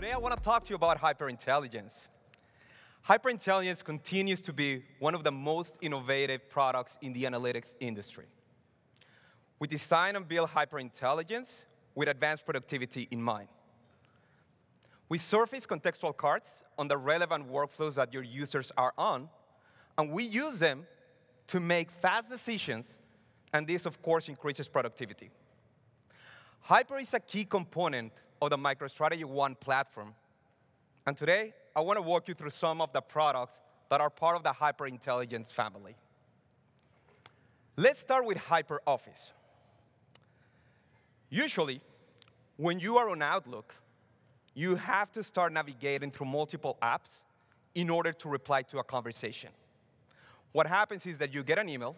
Today I want to talk to you about HyperIntelligence. HyperIntelligence continues to be one of the most innovative products in the analytics industry. We design and build HyperIntelligence with advanced productivity in mind. We surface contextual cards on the relevant workflows that your users are on, and we use them to make fast decisions, and this, of course, increases productivity. Hyper is a key component of the MicroStrategy One platform. And today, I want to walk you through some of the products that are part of the HyperIntelligence family. Let's start with HyperOffice. Usually, when you are on Outlook, you have to start navigating through multiple apps in order to reply to a conversation. What happens is that you get an email,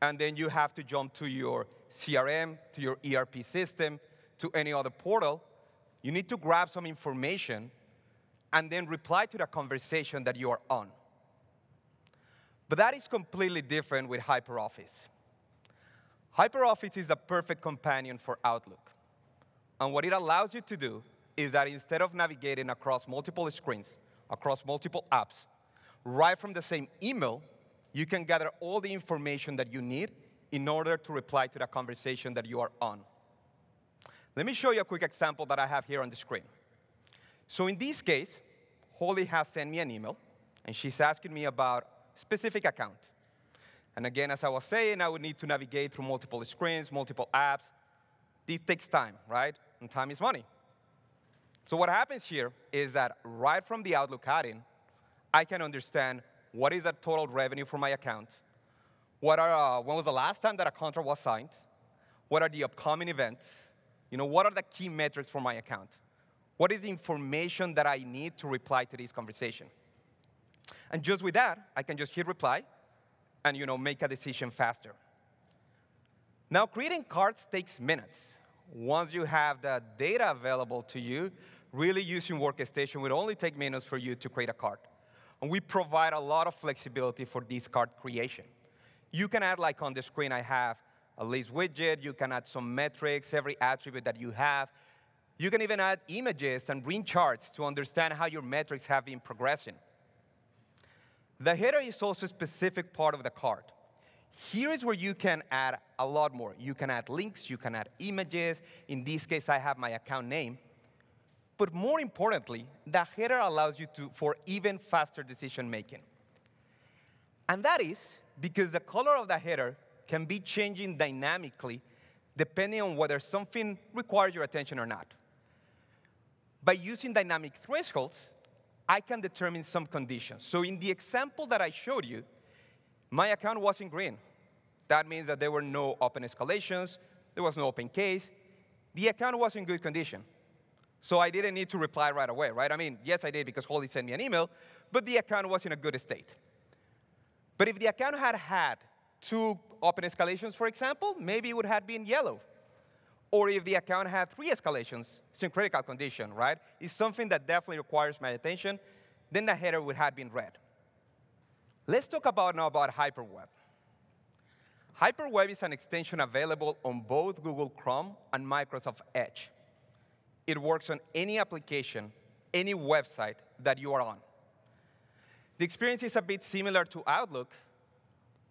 and then you have to jump to your CRM, to your ERP system, to any other portal. You need to grab some information and then reply to the conversation that you are on. But that is completely different with HyperOffice. HyperOffice is a perfect companion for Outlook. And what it allows you to do is that instead of navigating across multiple screens, across multiple apps, right from the same email, you can gather all the information that you need in order to reply to the conversation that you are on. Let me show you a quick example that I have here on the screen. So in this case, Holly has sent me an email, and she's asking me about a specific account. And again, as I was saying, I would need to navigate through multiple screens, multiple apps. This takes time, right? And time is money. So what happens here is that right from the Outlook add-in, I can understand what is the total revenue for my account, when was the last time that a contract was signed, what are the upcoming events, what are the key metrics for my account, what is the information that I need to reply to this conversation. And just with that, I can just hit reply and make a decision faster. Now, creating cards takes minutes. Once you have the data available to you, really using Workstation would only take minutes for you to create a card. And we provide a lot of flexibility for this card creation. You can add, like on the screen, I have a list widget. You can add some metrics, every attribute that you have. You can even add images and green charts to understand how your metrics have been progressing. The header is also a specific part of the card. Here is where you can add a lot more. You can add links. You can add images. In this case, I have my account name. But more importantly, the header allows you for even faster decision making. And that is because the color of the header can be changing dynamically depending on whether something requires your attention or not. By using dynamic thresholds, I can determine some conditions. So in the example that I showed you, my account was in green. That means that there were no open escalations, there was no open case. The account was in good condition. So I didn't need to reply right away, right? I mean, yes, I did because Holly sent me an email, but the account was in a good state. But if the account had 2 open escalations, for example, maybe it would have been yellow. Or if the account had 3 escalations, it's in critical condition, right? It's something that definitely requires my attention, then the header would have been red. Let's talk now about HyperWeb. HyperWeb is an extension available on both Google Chrome and Microsoft Edge. It works on any application, any website that you are on. The experience is a bit similar to Outlook,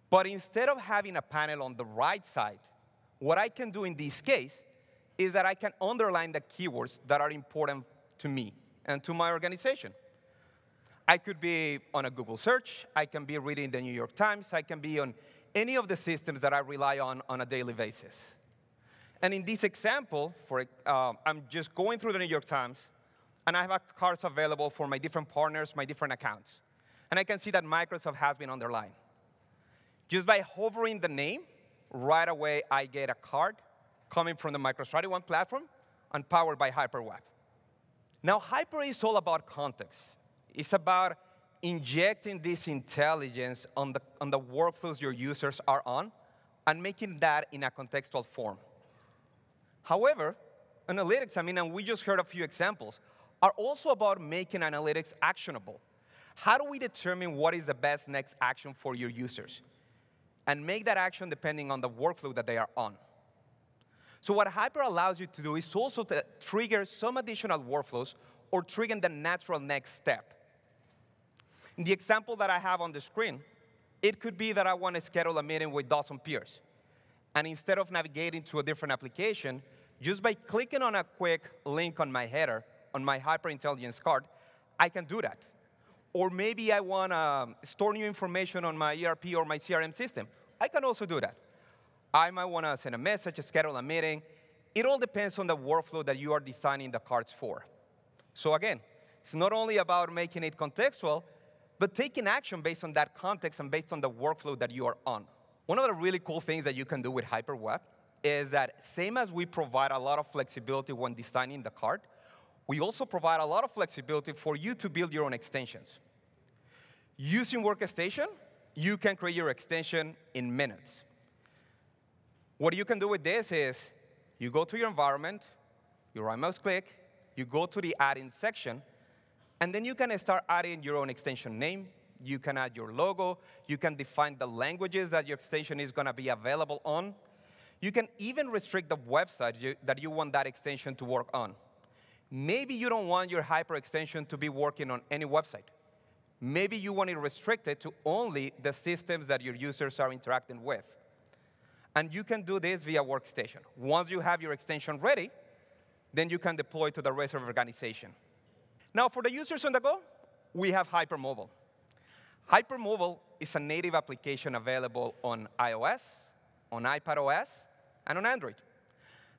but instead of having a panel on the right side, what I can do in this case is that I can underline the keywords that are important to me and to my organization. I could be on a Google search. I can be reading the New York Times. I can be on any of the systems that I rely on a daily basis. And in this example, I'm just going through the New York Times, and I have cards available for my different partners, my different accounts. And I can see that Microsoft has been underlined. Just by hovering the name, right away I get a card coming from the MicroStrategy One platform and powered by HyperWeb. Now, Hyper is all about context. It's about injecting this intelligence on the workflows your users are on and making that in a contextual form. However, analytics, and we just heard a few examples, are also about making analytics actionable. How do we determine what is the best next action for your users? And make that action depending on the workflow that they are on. So what Hyper allows you to do is also to trigger some additional workflows or triggering the natural next step. In the example that I have on the screen, it could be that I want to schedule a meeting with dozen peers. And instead of navigating to a different application, just by clicking on a quick link on my header, on my HyperIntelligence card, I can do that. Or maybe I want to store new information on my ERP or my CRM system. I can also do that. I might want to send a message, schedule a meeting. It all depends on the workflow that you are designing the cards for. So again, it's not only about making it contextual, but taking action based on that context and based on the workflow that you are on. One of the really cool things that you can do with HyperWeb is that same as we provide a lot of flexibility when designing the card, we also provide a lot of flexibility for you to build your own extensions. Using Workstation, you can create your extension in minutes. What you can do with this is you go to your environment, you right mouse click, you go to the add-in section, and then you can start adding your own extension name. You can add your logo. You can define the languages that your extension is going to be available on. You can even restrict the website that you want that extension to work on. Maybe you don't want your Hyper extension to be working on any website. Maybe you want it restricted to only the systems that your users are interacting with. And you can do this via Workstation. Once you have your extension ready, then you can deploy to the rest of the organization. Now, for the users on the go, we have Hypermobile. Hypermobile is a native application available on iOS, on iPadOS, and on Android.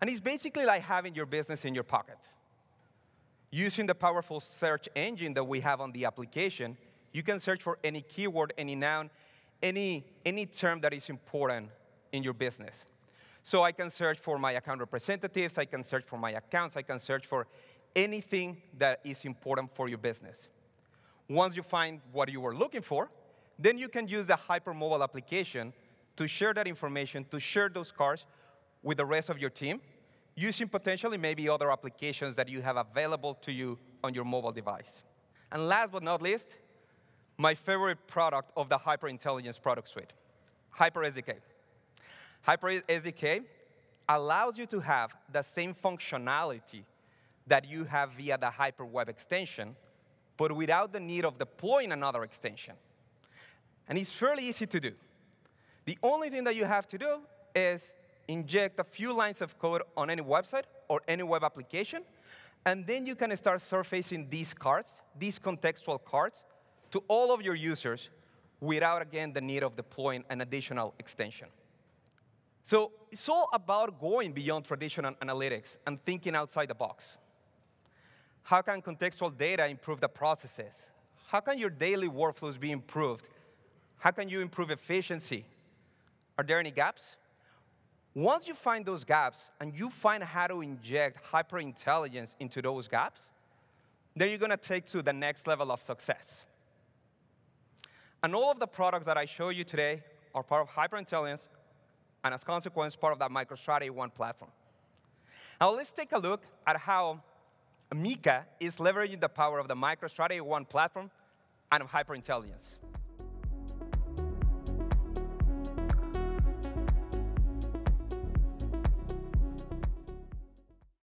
And it's basically like having your business in your pocket. Using the powerful search engine that we have on the application, you can search for any keyword, any noun, any term that is important in your business. So I can search for my account representatives, I can search for my accounts, I can search for anything that is important for your business. Once you find what you were looking for, then you can use the Hypermobile application to share that information, to share those cards with the rest of your team, using potentially maybe other applications that you have available to you on your mobile device. And last but not least, my favorite product of the HyperIntelligence product suite, HyperSDK. HyperSDK allows you to have the same functionality that you have via the HyperWeb extension, but without the need of deploying another extension. And it's fairly easy to do. The only thing that you have to do is inject a few lines of code on any website or any web application, and then you can start surfacing these cards, these contextual cards, to all of your users without, again, the need of deploying an additional extension. So it's all about going beyond traditional analytics and thinking outside the box. How can contextual data improve the processes? How can your daily workflows be improved? How can you improve efficiency? Are there any gaps? Once you find those gaps and you find how to inject HyperIntelligence into those gaps, then you're going to take to the next level of success. And all of the products that I show you today are part of HyperIntelligence, and as a consequence, part of that MicroStrategy One platform. Now let's take a look at how Mika is leveraging the power of the MicroStrategy One platform and of HyperIntelligence.